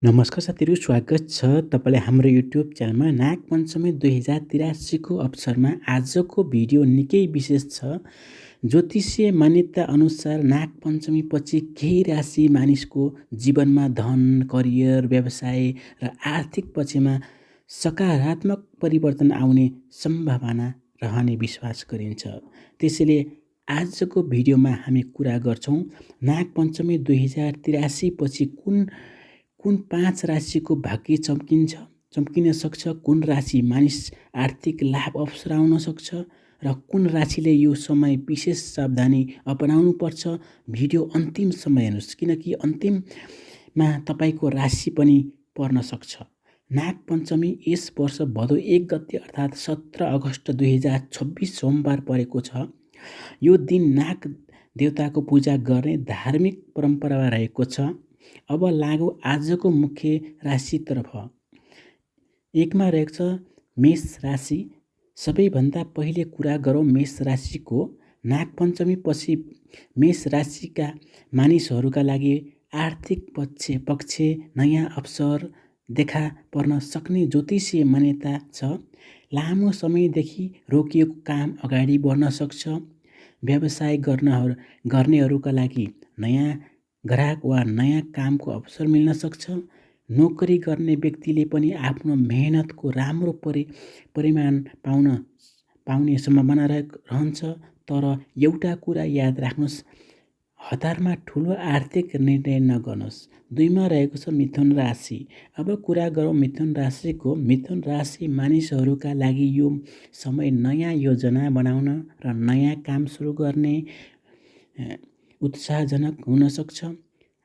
नमस्कार साथीहरू, स्वागत छ तपाईँलाई हाम्रो युट्युब च्यानलमा। नागपञ्चमी 2083 को अवसरमा आजको भिडियो निकै विशेष छ। ज्योतिषीय मान्यता अनुसार नागपञ्चमी पछि केही राशि मानिसको जीवनमा धन, करियर, व्यवसाय र आर्थिक पक्षमा सकारात्मक परिवर्तन आउने सम्भावना रहने विश्वास गरिन्छ। त्यसैले आजको भिडियोमा हामी कुरा गर्छौँ नागपञ्चमी 2083 पछि कुन 5 राशिको भाग्य चम्किन सक्छ, कुन राशि मानिस आर्थिक लाभ अवसर आउन सक्छ र कुन राशिले यो समय विशेष सावधानी अपनाउनु पर्छ। भिडियो अन्तिमसम्म हेर्नुहोस्, किनकि अन्तिममा तपाईँको राशि पनि पर्न सक्छ। नागपञ्चमी यस वर्ष भदौ 1 गते अर्थात् 17 अगस्त 2026 सोमबार परेको छ। यो दिन नाग देवताको पूजा गर्ने धार्मिक परम्परा रहेको छ। अब लागौ आजको मुख्य राशितर्फ। 1 मा रहेको छ मेष राशि। सबैभन्दा पहिले कुरा गरौँ मेष राशिको। नागपञ्चमी पछि मेष राशिका मानिसहरूका लागि आर्थिक पक्ष नयाँ अवसर देखा पर्न सक्ने ज्योतिषीय मान्यता छ। लामो समयदेखि रोकिएको काम अगाडि बढ्न सक्छ। व्यवसाय गर्नेहरूका लागि नयाँ ग्राहक वा नयाँ कामको अवसर मिल्न सक्छ। नोकरी गर्ने व्यक्तिले पनि आफ्नो मेहनतको राम्रो परिमाण पाउने सम्भावना रहन्छ। तर एउटा कुरा याद राख्नुहोस्, हतारमा ठुलो आर्थिक निर्णय नगर्नुहोस्। 2 मा रहेको छ मिथुन राशि। अब कुरा गरौँ मिथुन राशिको। मिथुन राशि मानिसहरूका लागि यो समय नयाँ योजना बनाउन र नयाँ काम सुरु गर्ने उत्साहजनक हुन सक्छ।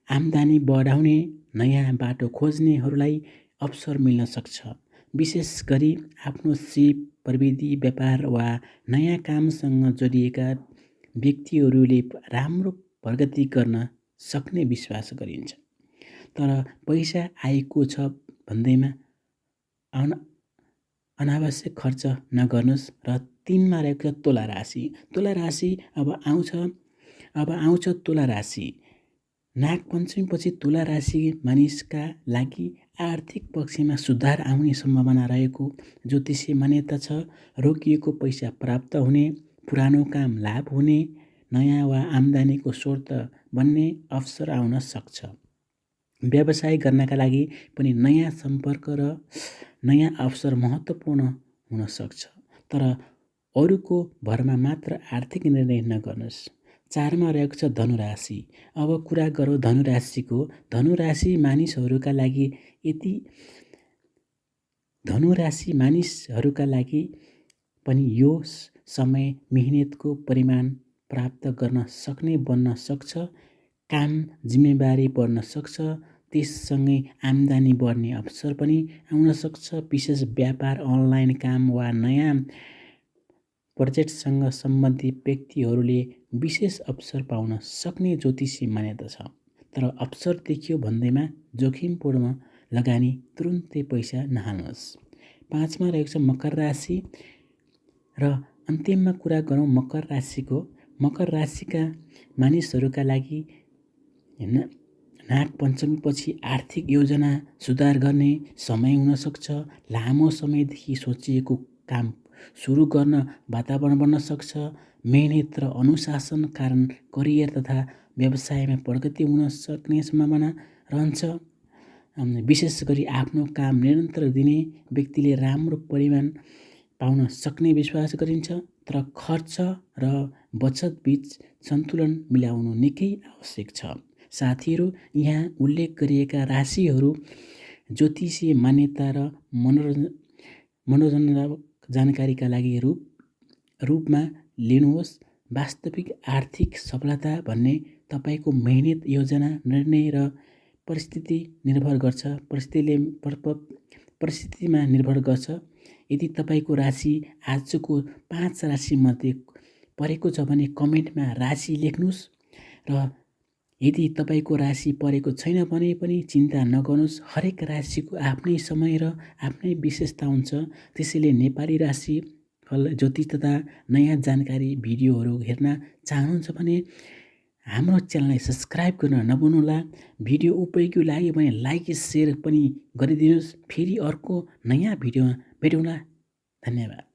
आम्दानी बढाउने, नयाँ बाटो खोज्नेहरूलाई अवसर मिल्न सक्छ। विशेष गरी आफ्नो सिप, प्रविधि, व्यापार वा नयाँ कामसँग जोडिएका व्यक्तिहरूले राम्रो प्रगति गर्न सक्ने विश्वास गरिन्छ। तर पैसा आएको छ भन्दैमा अनावश्यक खर्च नगर्नुहोस्। र 3 मा रहेको छ तुला राशि। तुला राशि अब आउँछ तुला राशि। नागपञ्चमी पछि तुला राशि मानिसका लागि आर्थिक पक्षमा सुधार आउने सम्भावना रहेको ज्योतिषीय मान्यता छ। रोकिएको पैसा प्राप्त हुने, पुरानो काम लाभ हुने, नयाँ वा आम्दानीको स्रोत बन्ने अवसर आउन सक्छ। व्यवसाय गर्नका लागि पनि नयाँ सम्पर्क र नयाँ अवसर महत्त्वपूर्ण हुन सक्छ। तर अरूको भरमा मात्र आर्थिक निर्णय नगर्नुहोस्। 4 मा रहेको छ धनुराशि। अब कुरा गरौँ धनुराशिको। धनुराशि मानिसहरूका लागि पनि यो समय मेहनतको परिमाण प्राप्त गर्न सक्ने बन्न सक्छ। काम जिम्मेवारी बढ्न सक्छ। त्यससँगै आम्दानी बढ्ने अवसर पनि आउन सक्छ। विशेष व्यापार, अनलाइन काम वा नयाँ प्रोजेक्टसँग सम्बन्धित व्यक्तिहरूले विशेष अवसर पाउन सक्ने ज्योतिषी मान्यता छ। तर अवसर देखियो भन्दैमा जोखिमपूर्ण लगानी तुरुन्तै पैसा नहाल्नुहोस्। 5 मा रहेको छ मकर राशि। र अन्तिममा कुरा गरौँ मकर राशिको। मकर राशिका मानिसहरूका लागि नागपञ्चमी पछि आर्थिक योजना सुधार गर्ने समय हुन सक्छ। लामो समयदेखि सोचिएको काम सुरु गर्न वातावरण बन्न सक्छ। मेहनत र अनुशासन कारण करियर तथा व्यवसायमा प्रगति हुन सक्ने सम्भावना रहन्छ। विशेष गरी आफ्नो काम निरन्तर दिने व्यक्तिले राम्रो परिमाण पाउन सक्ने विश्वास गरिन्छ। तर खर्च र बचत बीच सन्तुलन मिलाउनु निकै आवश्यक छ। साथीहरू, यहाँ उल्लेख गरिएका राशिहरू ज्योतिषीय मान्यता र मनोरञ्जनात्मक जानकारीका लागि रूपमा लिनुहोस्। वास्तविक आर्थिक सफलता भन्ने तपाईँको मेहनत, योजना, निर्णय र परिस्थितिमा निर्भर गर्छ। यदि तपाईँको राशि आजको 5 राशिमध्ये परेको छ भने कमेन्टमा राशि लेख्नुहोस्। र यदि तपाईँको राशि परेको छैन भने पनि चिन्ता नगर्नुहोस्। हरेक राशिको आफ्नै समय र आफ्नै विशेषता हुन्छ। त्यसैले नेपाली राशि फल, ज्योतिष तथा नयाँ जानकारी भिडियोहरू हेर्न चाहनुहुन्छ भने हाम्रो च्यानललाई सब्स्क्राइब गर्न नभुल्नुहोला। भिडियो उपयोगी लाग्यो भने लाइक सेयर पनि गरिदिनुहोस्। फेरि अर्को नयाँ भिडियोमा भेटौँला। धन्यवाद।